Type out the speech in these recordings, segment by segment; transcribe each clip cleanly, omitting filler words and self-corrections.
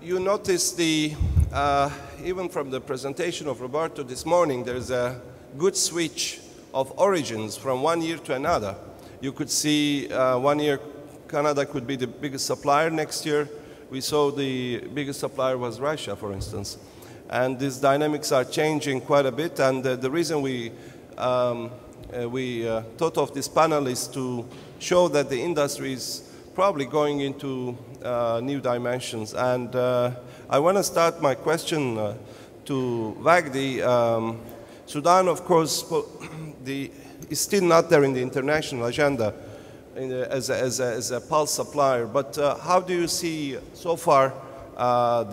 You notice even from the presentation of Roberto this morning, there's a good switch of origins from one year to another. You could see 1 year Canada could be the biggest supplier. Next year, we saw the biggest supplier was Russia, for instance. And these dynamics are changing quite a bit. And the reason we thought of this panel is to show that the industry is probably going into new dimensions. And I want to start my question to Vagdi. Sudan, of course, is still not there in the international agenda as a pulse supplier. But how do you see so far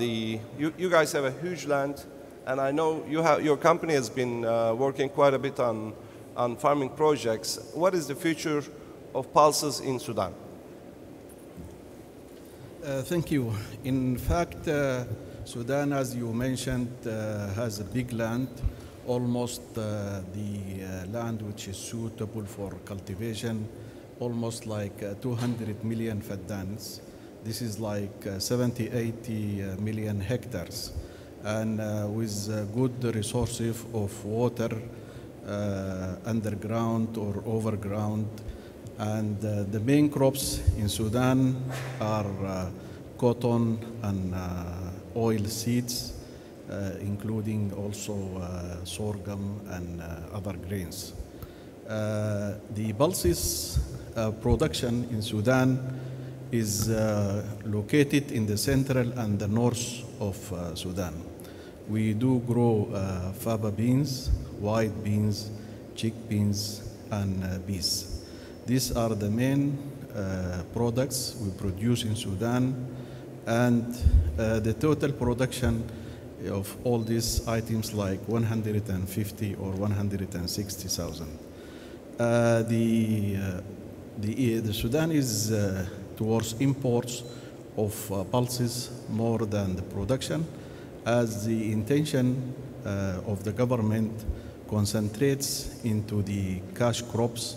you guys have a huge land, and I know your company has been working quite a bit on farming projects. What is the future of pulses in Sudan? Thank you. In fact, Sudan, as you mentioned, has a big land, almost the land which is suitable for cultivation, almost like 200 million faddans. This is like 70, 80 million hectares, and with good resources of water, underground or overground. And the main crops in Sudan are cotton and oil seeds, including also sorghum and other grains. The pulses production in Sudan is located in the central and the north of Sudan. We do grow faba beans, white beans, chickpeas, and peas. These are the main products we produce in Sudan, and the total production of all these items like 150 or 160,000. The Sudan is towards imports of pulses more than the production, as the intention of the government concentrates into the cash crops,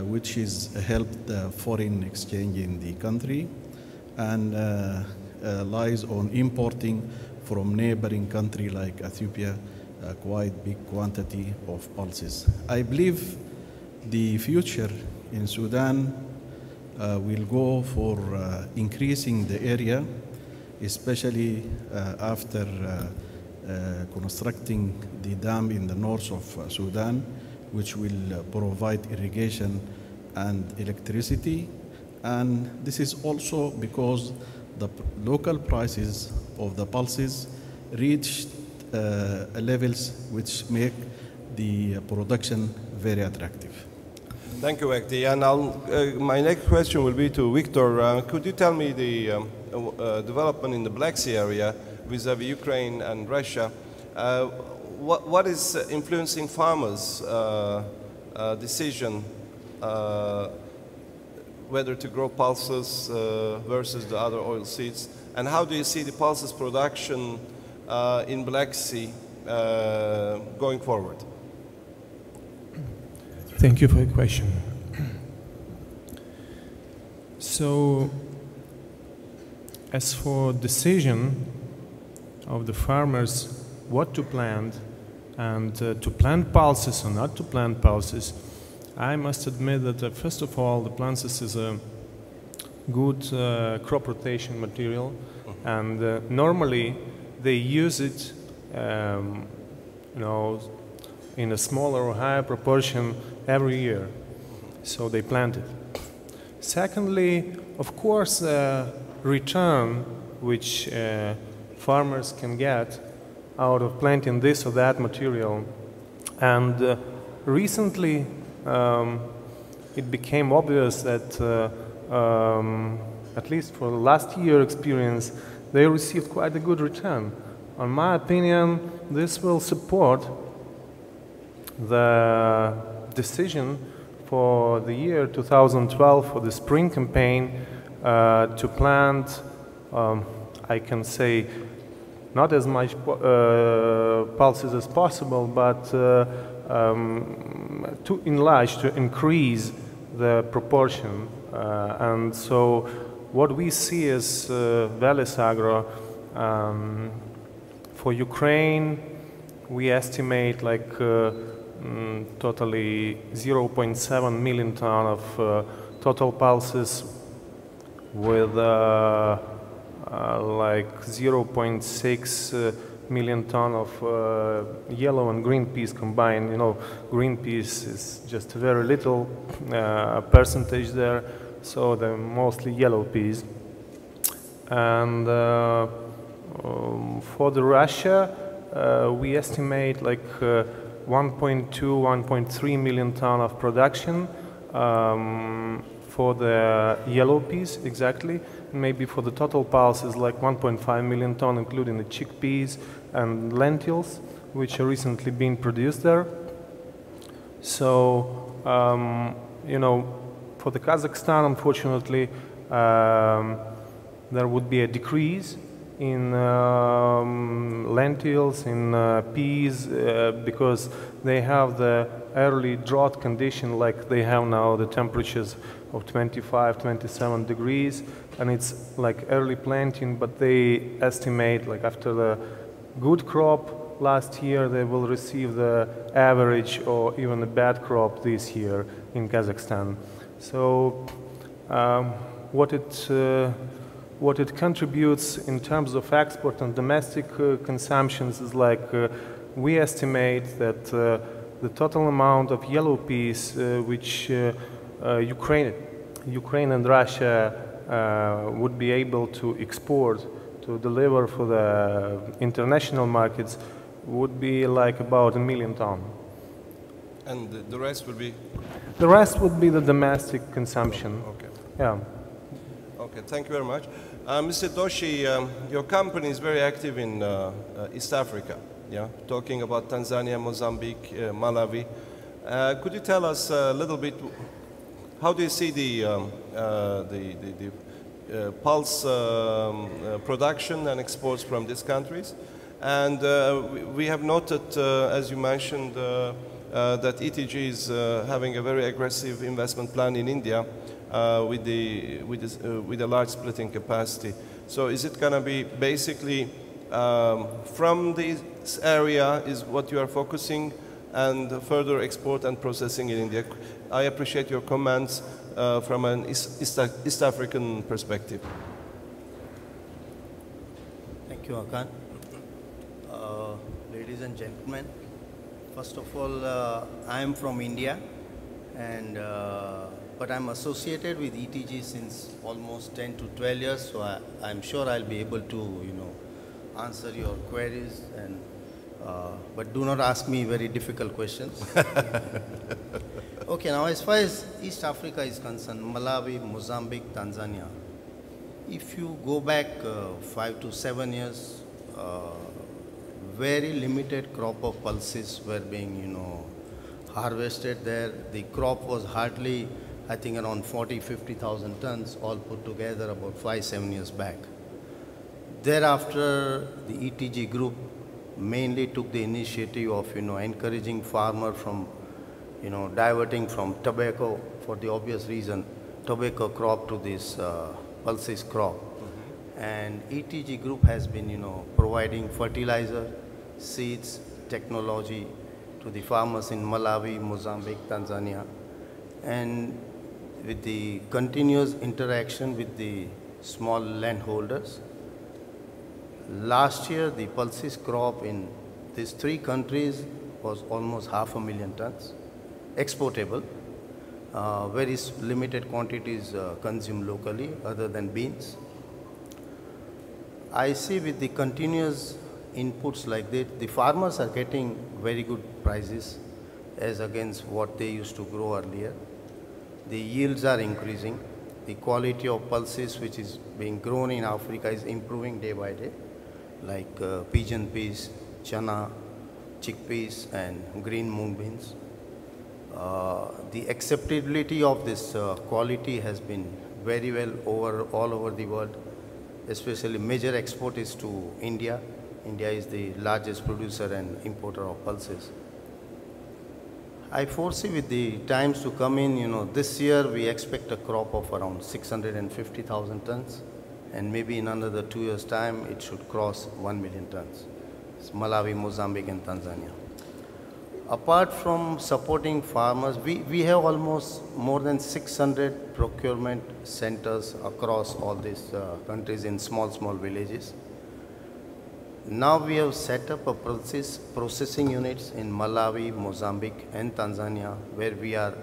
which is helped foreign exchange in the country, and lies on importing from neighboring country like Ethiopia quite big quantity of pulses. I believe the future in Sudan will go for increasing the area, especially after constructing the dam in the north of Sudan, which will provide irrigation and electricity. And this is also because the local prices of the pulses reached levels which make the production very attractive. Thank you, Vagdi. And my next question will be to Victor. Could you tell me the development in the Black Sea area vis-à-vis Ukraine and Russia? What is influencing farmers' decision whether to grow pulses versus the other oil seeds? And how do you see the pulses production in Black Sea going forward? Thank you for your question. So, as for decision of the farmers what to plant and to plant pulses or not to plant pulses, I must admit that first of all, the pulses is a good crop rotation material, and normally they use it, in a smaller or higher proportion every year, so they plant it. Secondly, of course, return which farmers can get out of planting this or that material. And recently, it became obvious that, at least for the last year experience, they received quite a good return. In my opinion, this will support the decision for the year 2012 for the spring campaign to plant, I can say, not as much pulses as possible, but to enlarge, to increase the proportion. And so what we see as Vallis Agro, for Ukraine, we estimate like totally 0.7 million ton of total pulses with like 0.6 million ton of yellow and green peas combined. You know, green peas is just a very little percentage there, so they're mostly yellow peas. And for the Russia, we estimate like 1.2, 1.3 million ton of production for the yellow peas, exactly. Maybe for the total pulses like 1.5 million ton, including the chickpeas and lentils, which are recently being produced there. So, you know, for the Kazakhstan, unfortunately, there would be a decrease in lentils, in peas, because they have the early drought condition like they have now, the temperatures of 25, 27 degrees, and it's like early planting, but they estimate like after the good crop last year, they will receive the average or even a bad crop this year in Kazakhstan. So what it contributes in terms of export and domestic consumptions is like we estimate that the total amount of yellow peas which Ukraine and Russia would be able to export, to deliver for the international markets would be like about 1 million ton. And the rest would be? The rest would be the domestic consumption. Okay. Yeah. Okay, thank you very much. Mr. Doshi, your company is very active in East Africa, yeah? Talking about Tanzania, Mozambique, Malawi. Could you tell us a little bit, how do you see the pulse production and exports from these countries? And we have noted, as you mentioned, that ETG is having a very aggressive investment plan in India with a large splitting capacity. So is it going to be basically from this area is what you are focusing and further export and processing in India? I appreciate your comments from an East African perspective. Thank you, Hakan. Ladies and gentlemen, first of all, I am from India, and but I'm associated with ETG since almost 10 to 12 years, so I'm sure I'll be able to, answer your queries. And but do not ask me very difficult questions. Okay, now as far as East Africa is concerned, Malawi, Mozambique, Tanzania, if you go back 5 to 7 years, very limited crop of pulses were being, harvested there. The crop was hardly, I think, around 40,000–50,000 tons, all put together about 5–7 years back. Thereafter, the ETG group mainly took the initiative of, encouraging farmer from, diverting from tobacco, for the obvious reason, tobacco crop to this pulses crop. And ETG group has been, providing fertilizer, seeds, technology to the farmers in Malawi, Mozambique, Tanzania. And with the continuous interaction with the small landholders, last year the pulses crop in these 3 countries was almost 500,000 tons, exportable. Very limited quantities consumed locally other than beans. I see with the continuous inputs like that, the farmers are getting very good prices as against what they used to grow earlier. The yields are increasing. The quality of pulses which is being grown in Africa is improving day by day, like pigeon peas, chana, chickpeas, and green mung beans. The acceptability of this quality has been very well all over the world. Especially major export is to India. India is the largest producer and importer of pulses. I foresee with the times to come in, this year we expect a crop of around 650,000 tons, and maybe in another 2 years' time it should cross 1 million tons. It's Malawi, Mozambique, and Tanzania. Apart from supporting farmers, we have almost more than 600 procurement centers across all these countries in small villages. Now we have set up a processing units in Malawi, Mozambique, and Tanzania, where we are,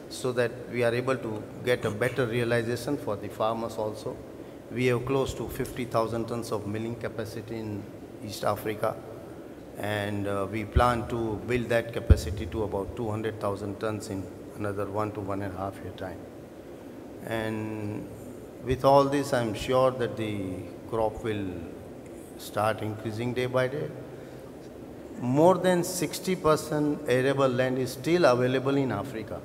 so that we are able to get a better realization for the farmers also. We have close to 50,000 tons of milling capacity in East Africa, and we plan to build that capacity to about 200,000 tons in another 1 to 1.5 year time. And with all this, I'm sure that the crop will start increasing day by day. More than 60% arable land is still available in Africa,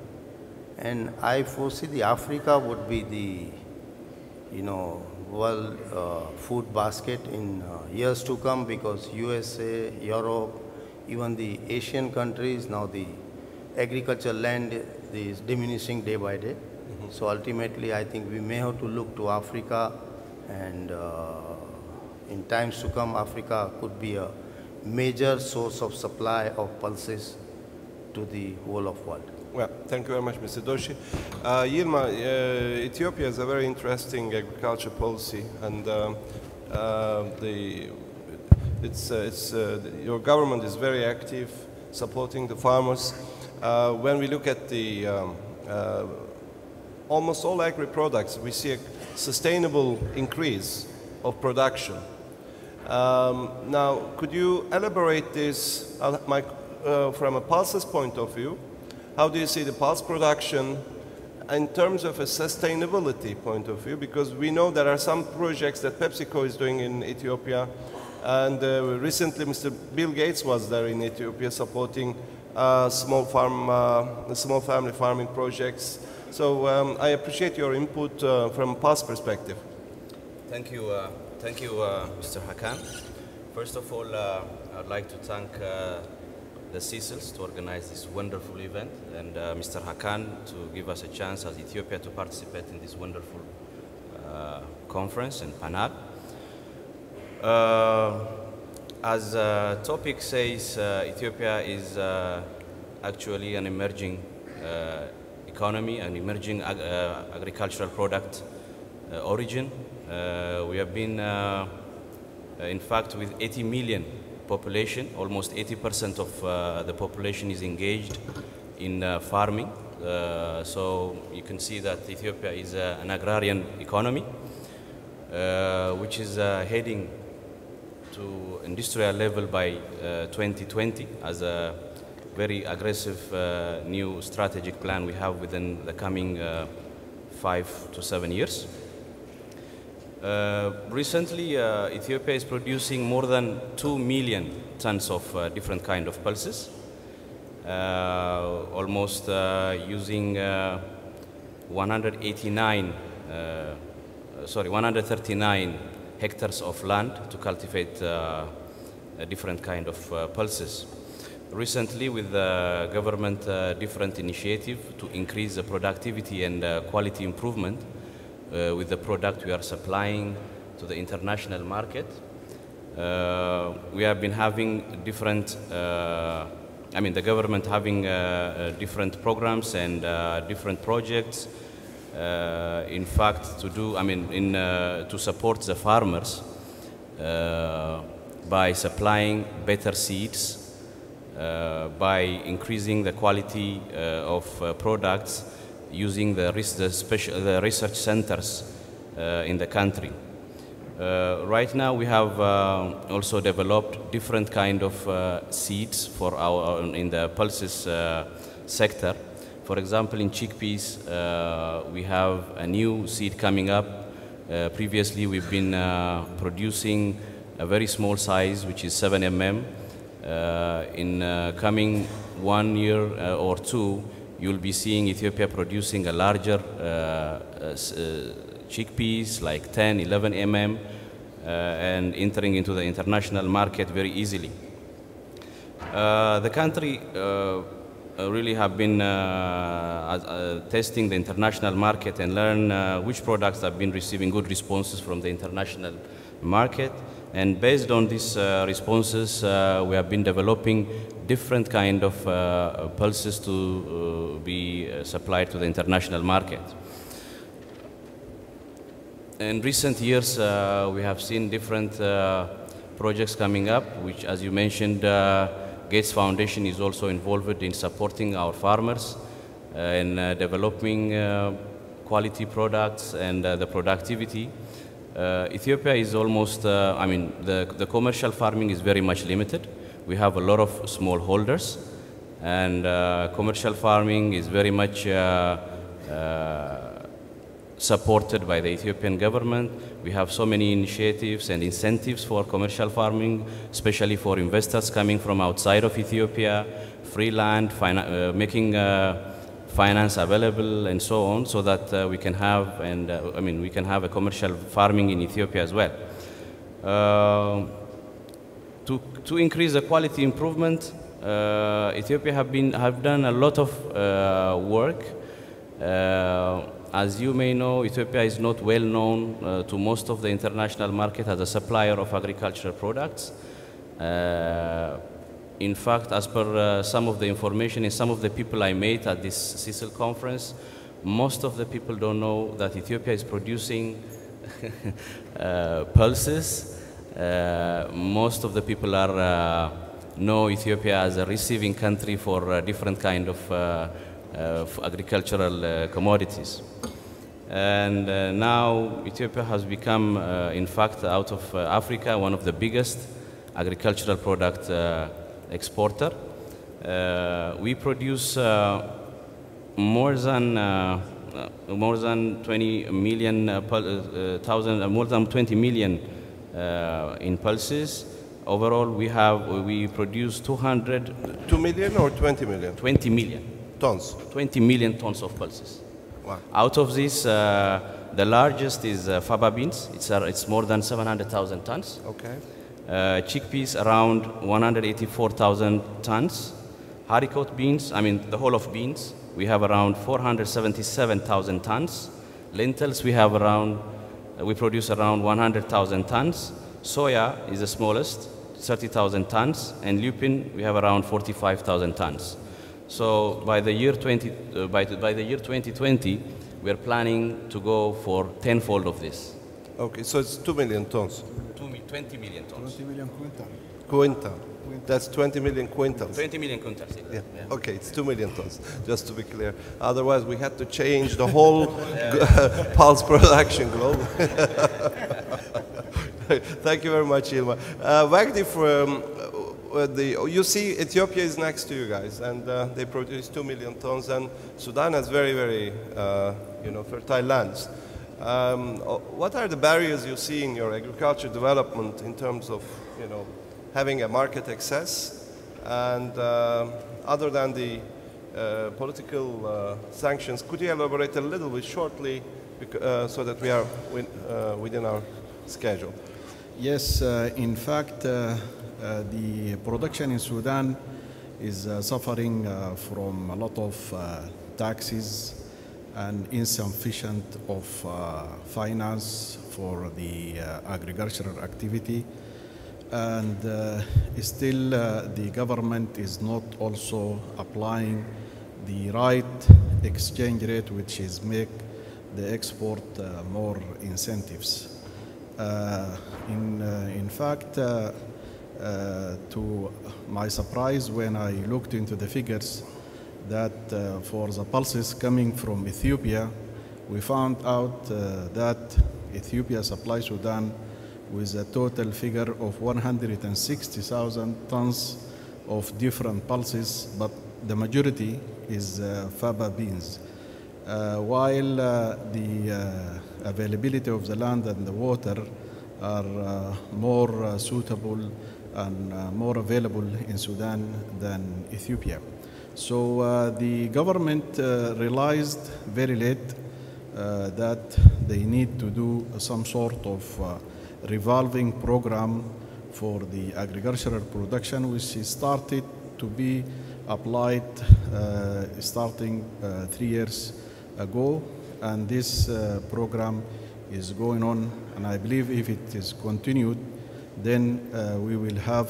and I foresee the Africa would be the world food basket in years to come, because USA, Europe, even the Asian countries, now the agricultural land is diminishing day by day. So ultimately I think we may have to look to Africa, and in times to come, Africa could be a major source of supply of pulses to the whole of world. Well, thank you very much, Mr. Doshi. Yilma, Ethiopia has a very interesting agriculture policy, and your government is very active supporting the farmers. When we look at the almost all agri-products, we see a sustainable increase of production. Now, could you elaborate this from a pulses point of view? How do you see the pulse production in terms of a sustainability point of view? Because we know there are some projects that PepsiCo is doing in Ethiopia, and recently Mr. Bill Gates was there in Ethiopia supporting small family farming projects. So I appreciate your input from a pulse perspective. Thank you, Mr. Hakan. First of all, I'd like to thank the CICILS to organize this wonderful event, and Mr. Hakan to give us a chance as Ethiopia to participate in this wonderful conference and panel. As the topic says, Ethiopia is actually an emerging economy, an emerging agricultural product origin. We have been, in fact, with 80 million population, almost 80% of the population is engaged in farming. So you can see that Ethiopia is an agrarian economy, which is heading to industrial level by 2020 as a very aggressive new strategic plan we have within the coming 5 to 7 years. Recently, Ethiopia is producing more than 2 million tons of different kind of pulses, almost using 139 hectares of land to cultivate different kind of pulses. Recently, with the government different initiative to increase the productivity and quality improvement, with the product we are supplying to the international market. We have been having different, the government having different programs and different projects, in fact, to do, to support the farmers by supplying better seeds, by increasing the quality of products, using the research centers in the country. Right now we have also developed different kind of seeds for in the pulses sector. For example, in chickpeas, we have a new seed coming up. Previously we've been producing a very small size, which is 7 mm. In coming 1 year or two, you'll be seeing Ethiopia producing a larger chickpeas, like 10, 11 mm, and entering into the international market very easily. The country really have been testing the international market and learn which products have been receiving good responses from the international market. And based on these responses, we have been developing different kind of pulses to be supplied to the international market. In recent years, we have seen different projects coming up, which, as you mentioned, Gates Foundation is also involved in supporting our farmers in developing quality products and the productivity. Ethiopia is almost, I mean, the commercial farming is very much limited. We have a lot of smallholders, and commercial farming is very much supported by the Ethiopian government. We have so many initiatives and incentives for commercial farming, especially for investors coming from outside of Ethiopia, free land, making finance available and so on, so that we can have, and we can have a commercial farming in Ethiopia as well. To increase the quality improvement, Ethiopia have done a lot of work. As you may know, Ethiopia is not well known to most of the international market as a supplier of agricultural products. In fact, as per some of the information and some of the people I met at this CICIL conference, most of the people don't know that Ethiopia is producing pulses. Most of the people know Ethiopia as a receiving country for different kind of agricultural commodities. And now Ethiopia has become, in fact, out of Africa, one of the biggest agricultural product exporter. We produce more than 20 million in pulses. Overall, we produce 2 million or 20 million? 20 million. Tons. 20 million tons of pulses. Wow. Out of this, the largest is faba beans. It's more than 700,000 tons. Okay. Chickpeas around 184,000 tons. Haricot beans, the whole of beans, we have around 477,000 tons. Lentils, we produce around 100,000 tons. Soya is the smallest, 30,000 tons, and lupin, we have around 45,000 tons. So by the year 2020, we are planning to go for tenfold of this. Okay, so it's 2 million tons. 20 million tons. 20 million Quintal. That's 20 million quintals. 20 million quintals. Yeah. Okay, it's 2 million tons, just to be clear. Otherwise, we had to change the whole pulse production globally. Thank you very much, Ilma. Vagdi, you see, Ethiopia is next to you guys, and they produce 2 million tons, and Sudan has very, very, fertile lands. What are the barriers you see in your agriculture development in terms of, having a market access, and other than the political sanctions, could you elaborate a little bit shortly so that we are within our schedule? Yes, in fact, the production in Sudan is suffering from a lot of taxes and insufficient of finance for the agricultural activity. And still the government is not also applying the right exchange rate, which is make the export more incentives. In fact, to my surprise, when I looked into the figures, that for the pulses coming from Ethiopia, we found out that Ethiopia supplies Sudan with a total figure of 160,000 tons of different pulses, but the majority is faba beans. While the availability of the land and the water are more suitable and more available in Sudan than Ethiopia. So the government realized very late that they need to do some sort of revolving program for the agricultural production, which started to be applied starting 3 years ago, and this program is going on, and I believe if it is continued, then we will have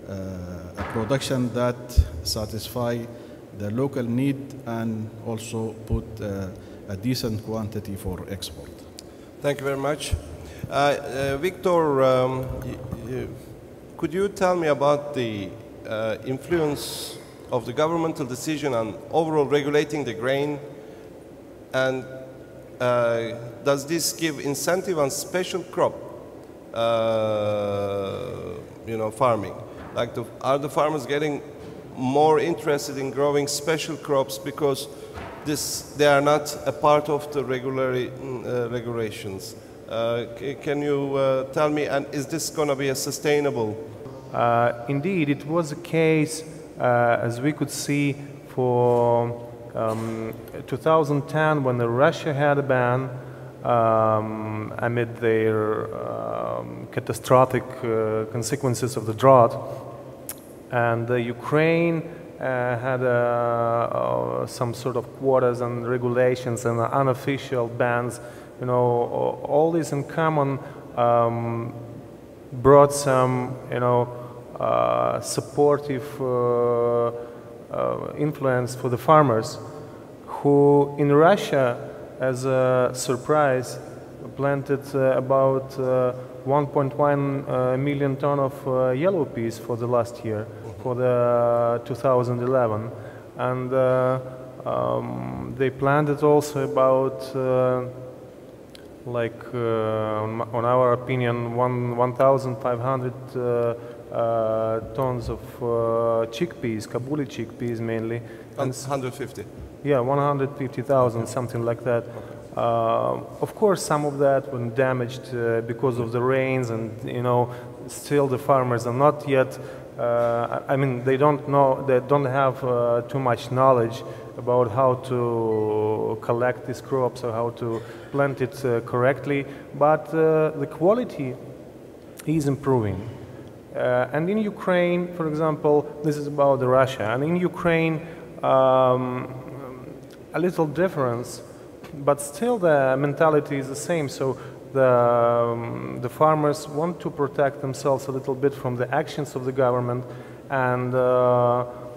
a production that satisfy the local need and also put a decent quantity for export. Thank you very much. Victor, could you tell me about the influence of the governmental decision on overall regulating the grain, and does this give incentive on special crop farming? Like are the farmers getting more interested in growing special crops because they are not a part of the regulations? Can you tell me, and is this going to be a sustainable? Indeed, it was a case, as we could see, for 2010 when Russia had a ban amid their catastrophic consequences of the drought, and Ukraine had some sort of quotas and regulations and unofficial bans. All this in common brought some, supportive influence for the farmers, who in Russia, as a surprise, planted about 1.1 million ton of yellow peas for the last year, for the 2011, and they planted also about on our opinion, 1,500 tons of chickpeas, Kabuli chickpeas mainly. And 150? Yeah, 150,000, something like that. Of course, some of that was damaged because of the rains, and still the farmers are not yet. They don't know, they don't have too much knowledge about how to collect these crops or how to plant it correctly, but the quality is improving. And in Ukraine, for example, this is about Russia, and in Ukraine, a little difference, but still the mentality is the same. So the farmers want to protect themselves a little bit from the actions of the government, and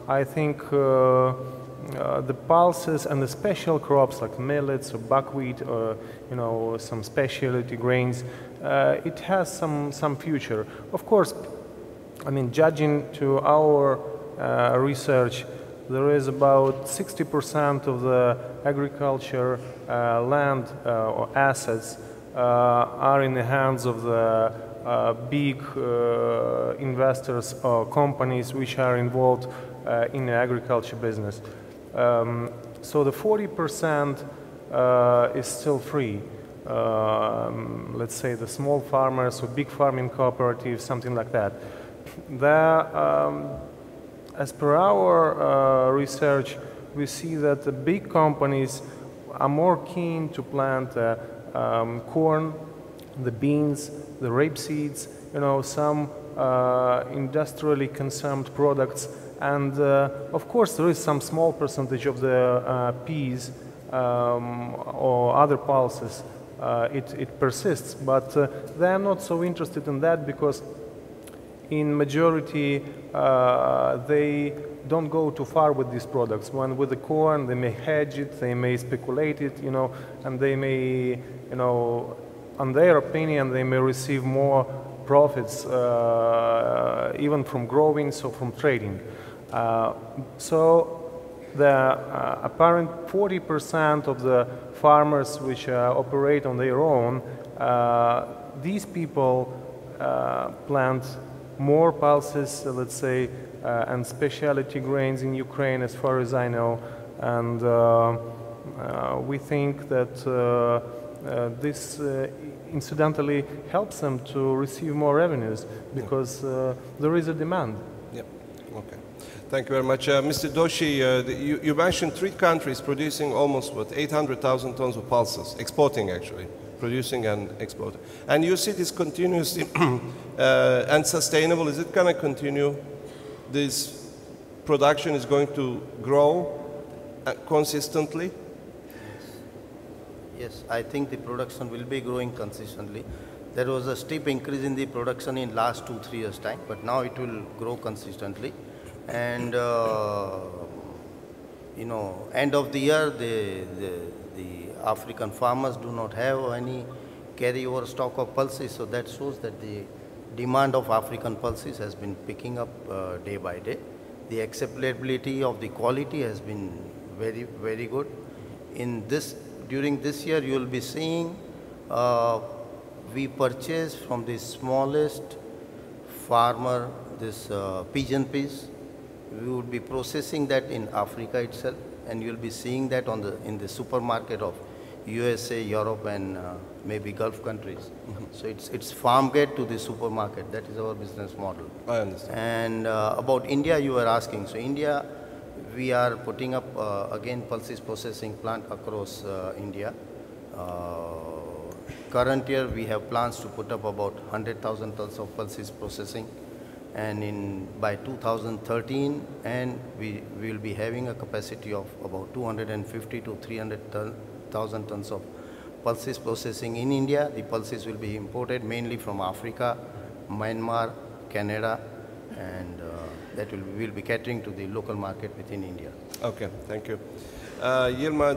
I think the pulses and the special crops like millets or buckwheat or some specialty grains, it has some future. Of course, judging to our research, there is about 60% of the agriculture land or assets are in the hands of the big investors or companies which are involved in the agriculture business. So the 40% is still free. Let's say the small farmers or big farming cooperatives, something like that. As per our research, we see that the big companies are more keen to plant corn, the beans, the rapeseeds, some industrially consumed products, and of course there is some small percentage of the peas or other pulses. It persists, but they are not so interested in that because in majority they don't go too far with these products. When with the corn, they may hedge it, they may speculate it, and they may, on their opinion, they may receive more profits even from growing, so from trading. So the apparent 40% of the farmers which operate on their own, these people plant more pulses, let's say, and specialty grains in Ukraine, as far as I know, and we think that this incidentally helps them to receive more revenues because there is a demand. Yeah. Okay. Thank you very much, Mr. Doshi. You mentioned 3 countries producing almost 800,000 tons of pulses, exporting actually. Producing and exporting. And you see this continuously and sustainable. Is it going to continue, this production is going to grow consistently? Yes, I think the production will be growing consistently. There was a steep increase in the production in last 2-3 years time, but now it will grow consistently. And you know, end of the year, the African farmers do not have any carryover stock of pulses, so that shows that the demand of African pulses has been picking up day by day. The acceptability of the quality has been very, very good. During this year, you will be seeing we purchase from the smallest farmer this pigeon peas. We would be processing that in Africa itself, and you'll be seeing that in the supermarket of USA, Europe, and maybe Gulf countries. So it's farm gate to the supermarket. That is our business model. I understand. And about India, you were asking. So India, we are putting up again pulses processing plant across India. Current year, we have plans to put up about 100,000 tons of pulses processing. And by 2013, and we will be having a capacity of about 250 to 300,000 tons of pulses processing in India. The pulses will be imported mainly from Africa, Myanmar, Canada, and that will be catering to the local market within India. Okay, thank you. Yilma,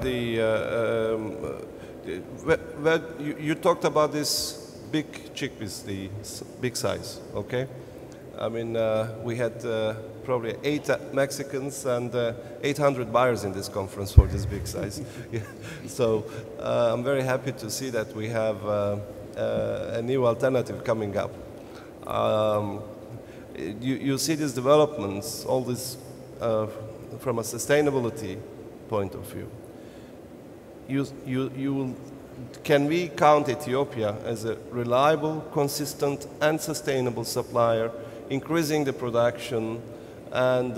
you talked about this big chickpeas, the big size, okay? I mean, we had probably 8 Mexicans and 800 buyers in this conference for this big size. Yeah. So I'm very happy to see that we have a new alternative coming up. You see these developments, all this from a sustainability point of view. Can we count Ethiopia as a reliable, consistent, and sustainable supplier, increasing the production and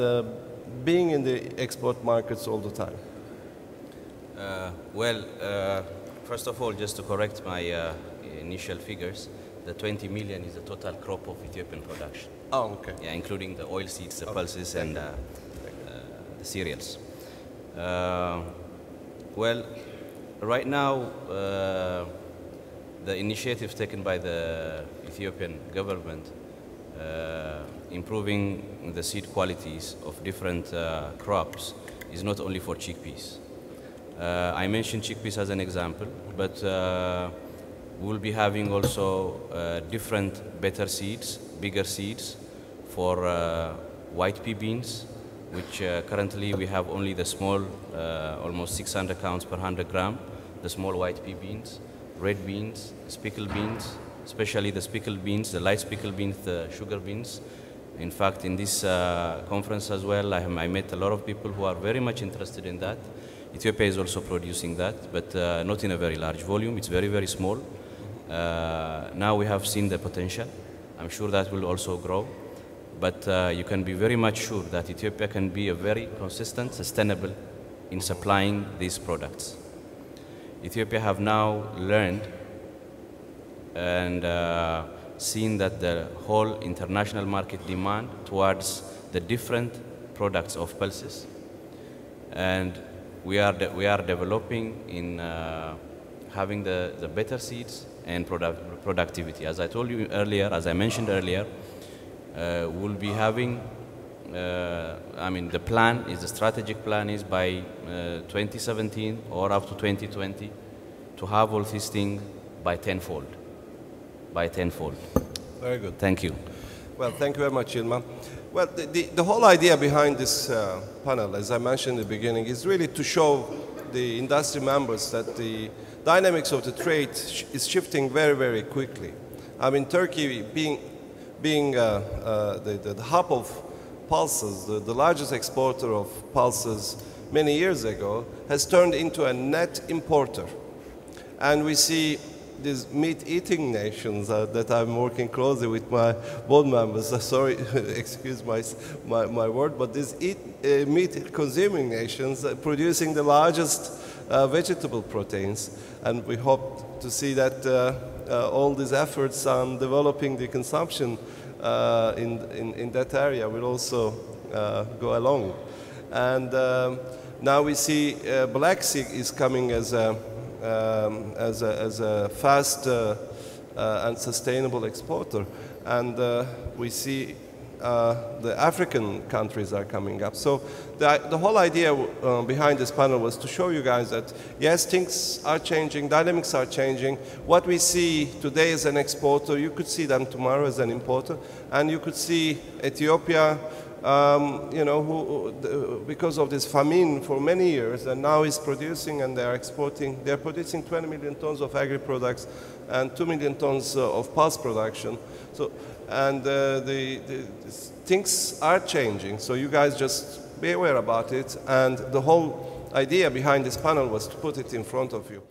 being in the export markets all the time? First of all, just to correct my initial figures, the 20 million is the total crop of Ethiopian production. Oh, okay. Yeah, including the oilseeds, the pulses, and the cereals. Right now, the initiative taken by the Ethiopian government improving the seed qualities of different crops is not only for chickpeas. I mentioned chickpeas as an example, but we'll be having also different better seeds, bigger seeds for white pea beans, which currently we have only the small, almost 600 counts per 100 gram, the small white pea beans, red beans, speckled beans, especially the speckled beans, the light speckled beans, the sugar beans. In fact, in this conference as well, I met a lot of people who are very much interested in that. Ethiopia is also producing that, but not in a very large volume. It's very, very small. Now we have seen the potential. I'm sure that will also grow. But you can be very much sure that Ethiopia can be a very consistent, sustainable in supplying these products. Ethiopia have now learned and seen that the whole international market demand towards the different products of pulses. And we are developing in having the better seeds and productivity. As I told you earlier, as I mentioned earlier, we'll be having, the plan is, the strategic plan is by 2017 or up to 2020 to have all these things by tenfold. Very good. Thank you. Well, thank you very much, Yilma. Well, the whole idea behind this panel, as I mentioned in the beginning, is really to show the industry members that the dynamics of the trade is shifting very, very quickly. I mean, Turkey being the hub of pulses, the largest exporter of pulses many years ago, has turned into a net importer. And we see these meat-eating nations that I'm working closely with my board members. Sorry, excuse my word, but these meat-consuming nations producing the largest vegetable proteins. And we hope to see that all these efforts on developing the consumption in that area will also go along. And now we see Black Sea is coming as a fast and sustainable exporter. And we see the African countries are coming up. So the whole idea behind this panel was to show you guys that, yes, things are changing, dynamics are changing. What we see today as an exporter, you could see them tomorrow as an importer. And you could see Ethiopia, you know, because of this famine for many years, and now is producing and they're exporting. They're producing 20 million tons of agri-products and 2 million tons of pulse production. So, and things are changing. So you guys just be aware about it. And the whole idea behind this panel was to put it in front of you.